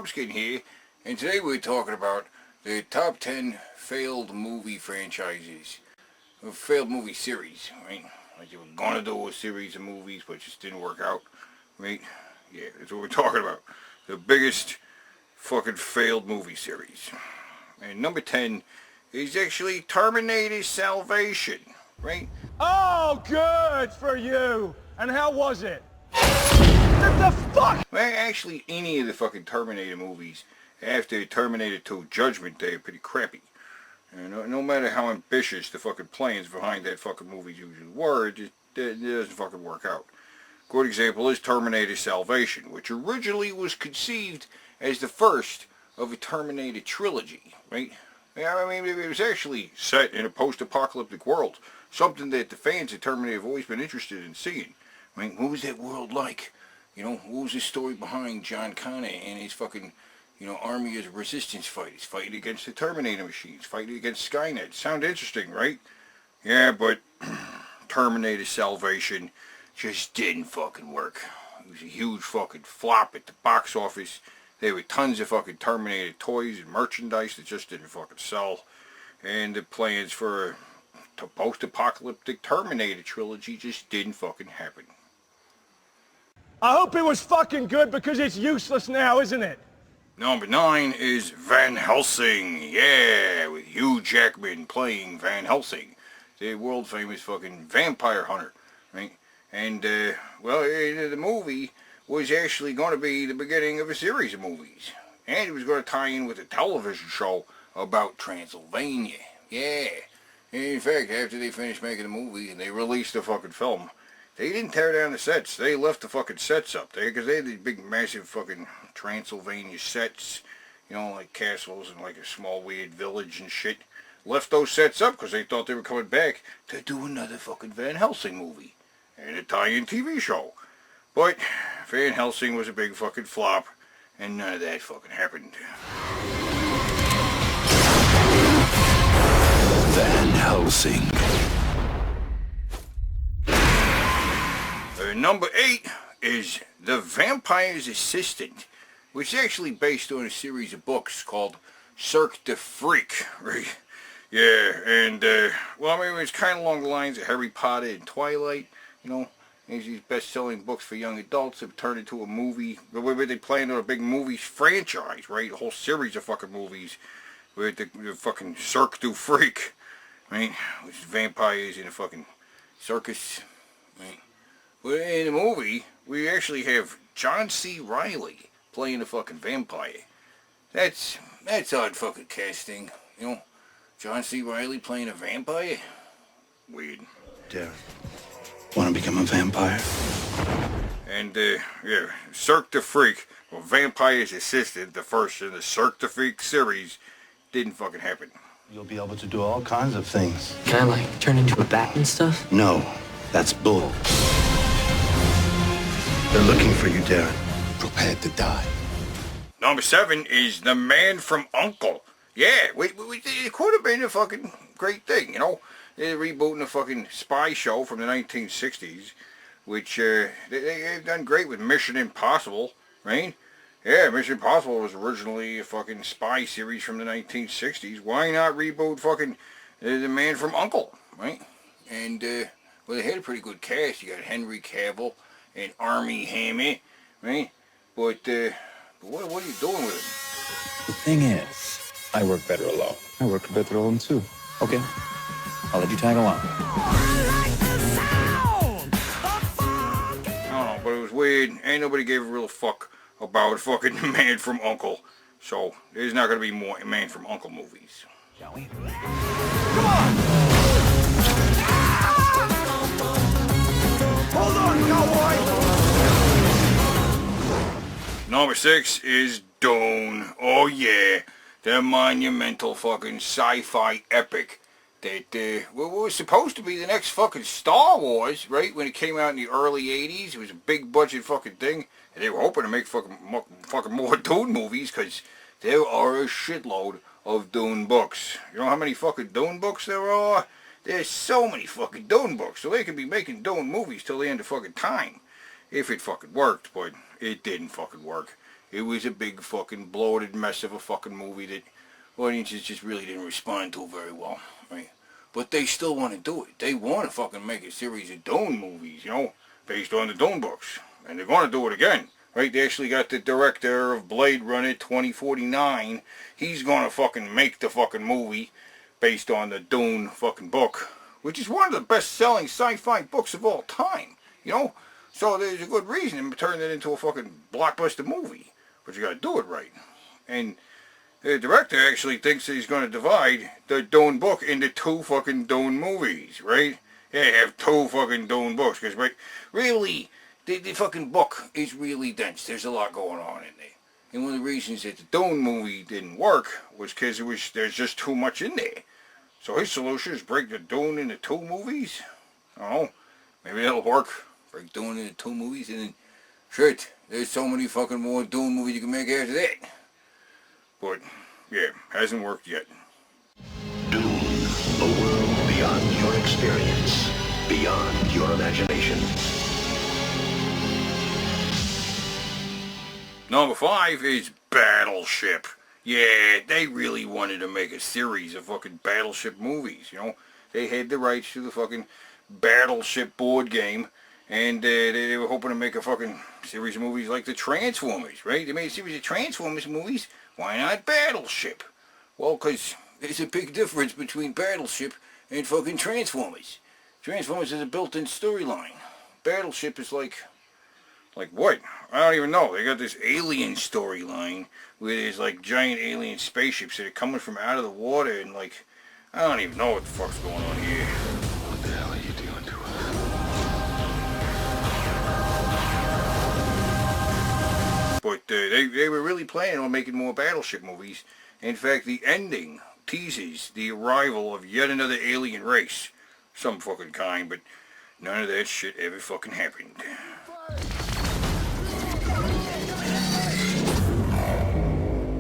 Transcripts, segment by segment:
Robskin here, and today we're talking about the top 10 failed movie franchises, or failed movie series, right? Like they were gonna do a series of movies, but just didn't work out, right? Yeah, that's what we're talking about. The biggest fucking failed movie series. And number 10 is actually Terminator Salvation, right? Oh, good for you. And how was it? What the fuck? Well, actually, any of the fucking Terminator movies after Terminator 2 Judgment Day are pretty crappy. And no matter how ambitious the fucking plans behind that fucking movie usually were, it doesn't fucking work out. Good example is Terminator Salvation, which originally was conceived as the first of a Terminator trilogy, right? Yeah, I mean, it was actually set in a post-apocalyptic world, something that the fans of Terminator have always been interested in seeing. I mean, what was that world like? You know, what was the story behind John Connor and his fucking, army of resistance fighters, fighting against the Terminator machines, fighting against Skynet? Sound interesting, right? Yeah, but Terminator Salvation just didn't fucking work. It was a huge fucking flop at the box office. There were tons of fucking Terminator toys and merchandise that just didn't fucking sell. And the plans for a post-apocalyptic Terminator trilogy just didn't fucking happen. I hope it was fucking good because it's useless now, isn't it? Number 9 is Van Helsing. Yeah, with Hugh Jackman playing Van Helsing, the world famous fucking vampire hunter, right? And, the movie was actually going to be the beginning of a series of movies. And it was going to tie in with a television show about Transylvania. Yeah. In fact, after they finished making the movie and they released the fucking film, they didn't tear down the sets. They left the fucking sets up there because they had these big, massive fucking Transylvania sets, like castles and like a small weird village and shit. Left those sets up because they thought they were coming back to do another fucking Van Helsing movie and a tie-in TV show. But Van Helsing was a big fucking flop, and none of that fucking happened. Van Helsing. Number 8 is The Vampire's Assistant, which is actually based on a series of books called Cirque du Freak, right? Yeah, and, it's kind of along the lines of Harry Potter and Twilight, these best-selling books for young adults have turned into a movie, where they plan on a big movie franchise, right? A whole series of fucking movies with the fucking Cirque du Freak, right? Which is vampires in a fucking circus, right? But in the movie, we actually have John C. Reilly playing a fucking vampire. That's odd fucking casting, John C. Reilly playing a vampire? Weird. Darren, want to become a vampire? And, Cirque du Freak, or Vampire's Assistant, the first in the Cirque du Freak series, didn't fucking happen. You'll be able to do all kinds of things. Can I, turn into a bat and stuff? No, that's bull. They're looking for you, Darren. Prepared to die. Number 7 is The Man from U.N.C.L.E. Yeah, it could have been a fucking great thing, They're rebooting a fucking spy show from the 1960s, which they've done great with Mission Impossible, right? Yeah, Mission Impossible was originally a fucking spy series from the 1960s. Why not reboot fucking The Man from U.N.C.L.E., right? And, they had a pretty good cast. You got Henry Cavill and Armie Hammer, right? But what are you doing with him? The thing is, I work better alone. I work better alone too. Okay, I'll let you tag along. I don't know, but it was weird. Ain't nobody gave a real fuck about fucking Man from U.N.C.L.E. So there's not gonna be more Man from U.N.C.L.E. movies. Shall we? Come on! Hold on, cowboy! Number 6 is Dune. Oh yeah, the monumental fucking sci-fi epic that was supposed to be the next fucking Star Wars, right? When it came out in the early 80s, it was a big budget fucking thing. And they were hoping to make fucking more Dune movies, because there are a shitload of Dune books. You know how many fucking Dune books there are? There's so many fucking Dune books, so they could be making Dune movies till the end of fucking time. If it fucking worked, but it didn't fucking work. it was a big fucking bloated mess of a fucking movie that audiences just really didn't respond to very well, right? But they still want to do it. They want to fucking make a series of Dune movies, you know, based on the Dune books. And they're going to do it again, right? They actually got the director of Blade Runner 2049. He's going to fucking make the fucking movie based on the Dune fucking book, which is one of the best-selling sci-fi books of all time, you know? So there's a good reason to turn it into a fucking blockbuster movie. But you gotta do it right. And the director actually thinks that he's gonna divide the Dune book into 2 fucking Dune movies, right? Yeah, have 2 fucking Dune books, because really, the fucking book is really dense. There's a lot going on in there. And one of the reasons that the Dune movie didn't work was because there's just too much in there. So his solution is break the Dune into 2 movies. I don't know. Maybe that'll work. Break Dune into 2 movies, and then shit, there's so many fucking more Dune movies you can make after that. But yeah, hasn't worked yet. Dune, a world beyond your experience, beyond your imagination. Number 5 is Battleship. Yeah, they really wanted to make a series of fucking Battleship movies, you know. They had the rights to the fucking Battleship board game, and they were hoping to make a fucking series of movies like the Transformers, right? They made a series of Transformers movies. Why not Battleship? Well, because there's a big difference between Battleship and fucking Transformers. Transformers is a built-in storyline. Battleship is like what? I don't even know. They got this alien storyline where there's like giant alien spaceships that are coming from out of the water, and like, I don't even know what the fuck's going on here. What the hell are you doing to us? But they were really planning on making more Battleship movies. In fact, the ending teases the arrival of yet another alien race. Some fucking kind, but none of that shit ever fucking happened.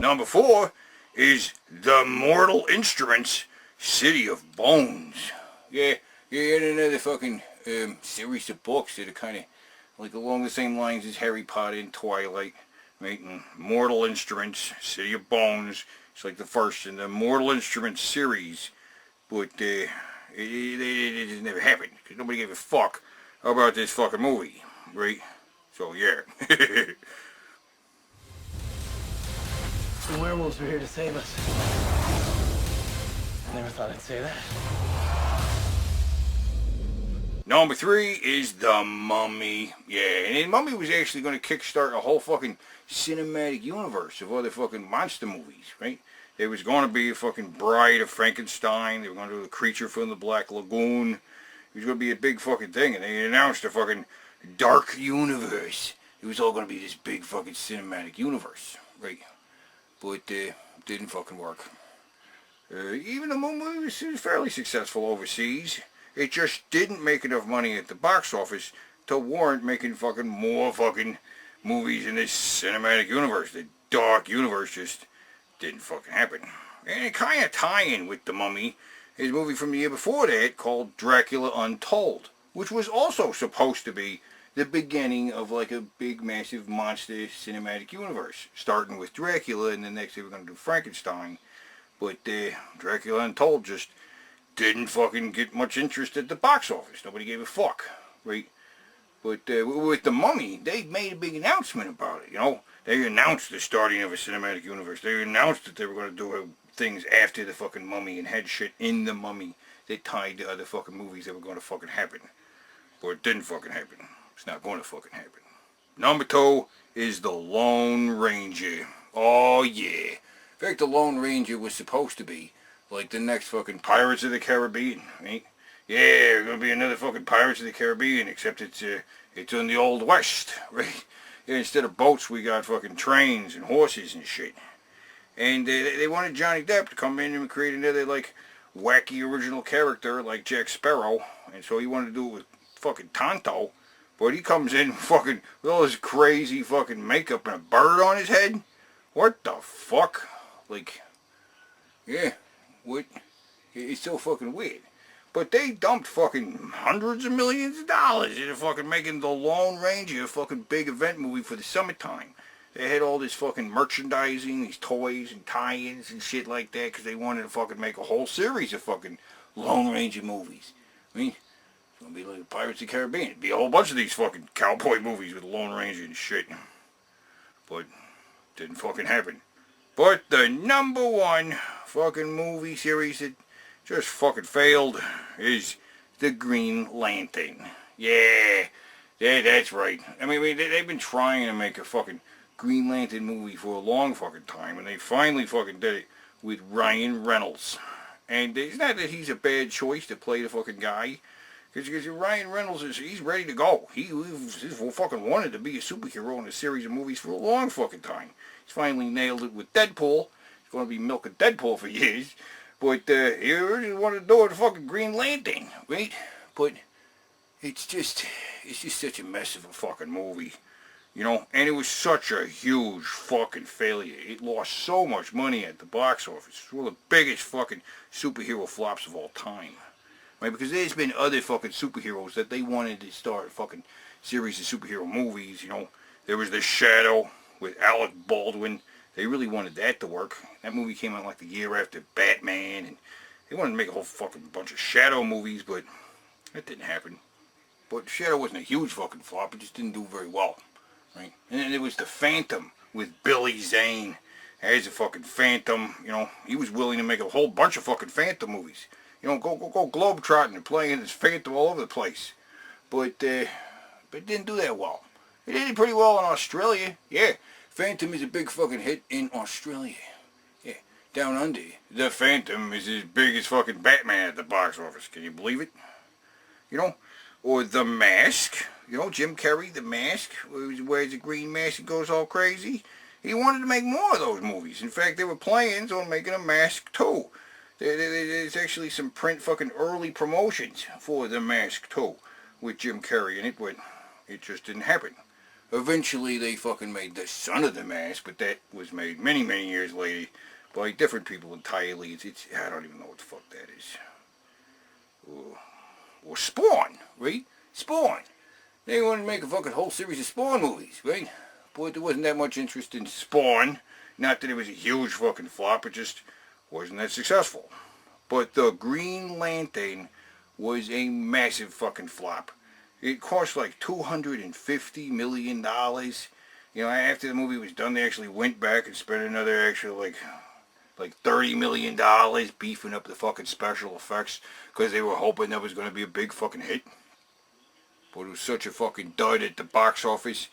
Number 4 is The Mortal Instruments, City of Bones. Yeah, and another fucking series of books that are kind of like along the same lines as Harry Potter and Twilight, right? And Mortal Instruments, City of Bones. It's like the first in the Mortal Instruments series, but it just never happened because nobody gave a fuck about this fucking movie, right? So yeah. The werewolves were here to save us. Never thought I'd say that. Number 3 is The Mummy. Yeah, and The Mummy was actually going to kickstart a whole fucking cinematic universe of other fucking monster movies, right? There was going to be a fucking Bride of Frankenstein. They were going to do The Creature from the Black Lagoon. It was going to be a big fucking thing, and they announced a fucking Dark Universe. It was all going to be this big fucking cinematic universe, right? But didn't fucking work. Even the movie was fairly successful overseas. It just didn't make enough money at the box office to warrant making fucking more fucking movies in this cinematic universe. The Dark Universe just didn't fucking happen. And it kind of tie in with The Mummy is a movie from the year before that called Dracula Untold, which was also supposed to be the beginning of like a big massive monster cinematic universe, starting with Dracula, and then next they were going to do Frankenstein. But Dracula Untold just didn't fucking get much interest at the box office. Nobody gave a fuck, right? But with The Mummy, they made a big announcement about it, you know? They announced the starting of a cinematic universe. They announced that they were going to do things after the fucking Mummy and had shit in The Mummy that tied to other fucking movies that were going to fucking happen. But it didn't fucking happen. It's not going to fucking happen. Number 2 is The Lone Ranger. Oh yeah. In fact, The Lone Ranger was supposed to be like the next fucking Pirates of the Caribbean, right? Yeah, there's going to be another fucking Pirates of the Caribbean, except it's in the Old West, right? Yeah, instead of boats, we got fucking trains and horses and shit. And they wanted Johnny Depp to come in and create another, like, wacky original character like Jack Sparrow. And so he wanted to do it with fucking Tonto. But he comes in fucking with all this crazy fucking makeup and a bird on his head. What the fuck? Like, yeah, what? It's so fucking weird. But they dumped fucking hundreds of millions of dollars into fucking making The Lone Ranger a fucking big event movie for the summertime. They had all this fucking merchandising, these toys and tie-ins and shit like that, because they wanted to fucking make a whole series of fucking Lone Ranger movies. I mean, it's gonna be like Pirates of the Caribbean. It'd be a whole bunch of these fucking cowboy movies with Lone Ranger and shit. But didn't fucking happen. But the number one fucking movie series that just fucking failed is the Green Lantern. Yeah, that's right. I mean, they've been trying to make a fucking Green Lantern movie for a long fucking time, and they finally fucking did it with Ryan Reynolds. And it's not that he's a bad choice to play the fucking guy, because Ryan Reynolds he's ready to go. He's fucking wanted to be a superhero in a series of movies for a long fucking time. He's finally nailed it with Deadpool. He's going to be milking Deadpool for years. But he originally wanted to do it with fucking Green Lantern, right? But it's just such a mess of a fucking movie, you know? And it was such a huge fucking failure. It lost so much money at the box office. It's one of the biggest fucking superhero flops of all time. Right? Because there's been other fucking superheroes that they wanted to start a fucking series of superhero movies, you know? There was The Shadow with Alec Baldwin. They really wanted that to work. That movie came out like the year after Batman, and they wanted to make a whole fucking bunch of Shadow movies, but that didn't happen. But Shadow wasn't a huge fucking flop. It just didn't do very well, right? And then there was The Phantom with Billy Zane as a fucking Phantom. You know, he was willing to make a whole bunch of fucking Phantom movies. You know, go globetrotting and playing this Phantom all over the place. But it didn't do that well. It did pretty well in Australia. Yeah, Phantom is a big fucking hit in Australia. Yeah, down under, The Phantom is as big as fucking Batman at the box office. Can you believe it? You know? Or The Mask. You know, Jim Carrey, The Mask, where he wears a green mask and goes all crazy. He wanted to make more of those movies. In fact, there were plans on making a Mask 2. There's actually some fucking early promotions for The Mask 2 with Jim Carrey in it, but it just didn't happen. Eventually, they fucking made The Son of the Mask, but that was made many, many years later by different people entirely. I don't even know what the fuck that is. Or Spawn, right? Spawn. They wanted to make a fucking whole series of Spawn movies, right? But there wasn't that much interest in Spawn. Not that it was a huge fucking flop, it just wasn't that successful. But the Green Lantern was a massive fucking flop. It cost like $250 million. You know, after the movie was done, they actually went back and spent another actual like $30 million beefing up the fucking special effects because they were hoping that was going to be a big fucking hit. But it was such a fucking dud at the box office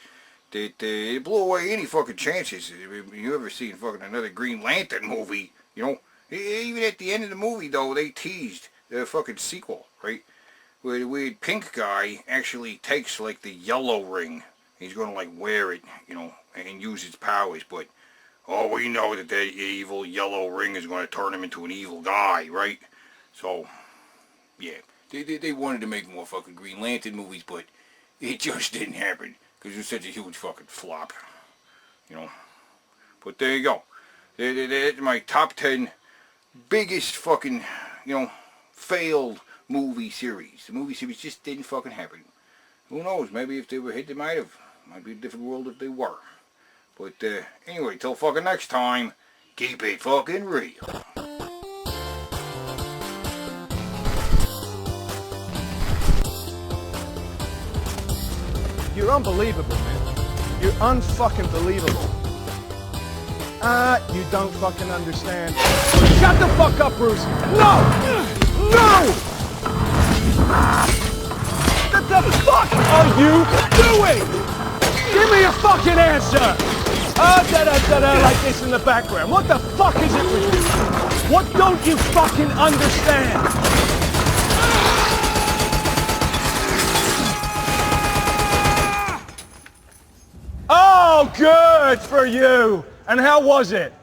that it blew away any fucking chances. You ever seen fucking another Green Lantern movie, you know? Even at the end of the movie, though, they teased the fucking sequel, right? Where the weird pink guy actually takes, like, the yellow ring. He's going to, like, wear it, you know, and use its powers, but oh, we know that evil yellow ring is going to turn him into an evil guy, right? So, yeah. They wanted to make more fucking Green Lantern movies, but it just didn't happen. Because it was such a huge fucking flop. You know. But there you go. That's my top 10 biggest fucking, you know, failed movie series. The movie series just didn't fucking happen. Who knows? Maybe if they were hit, they might have. Might be a different world if they were. But anyway, till fucking next time, keep it fucking real. You're unbelievable, man. You're unfucking believable. You don't fucking understand. Shut the fuck up, Bruce! No! No! What the fuck are you doing? Give me a fucking answer! Da-da-da-da like this in the background. What the fuck is it with you? What don't you fucking understand? Oh, good for you! And how was it?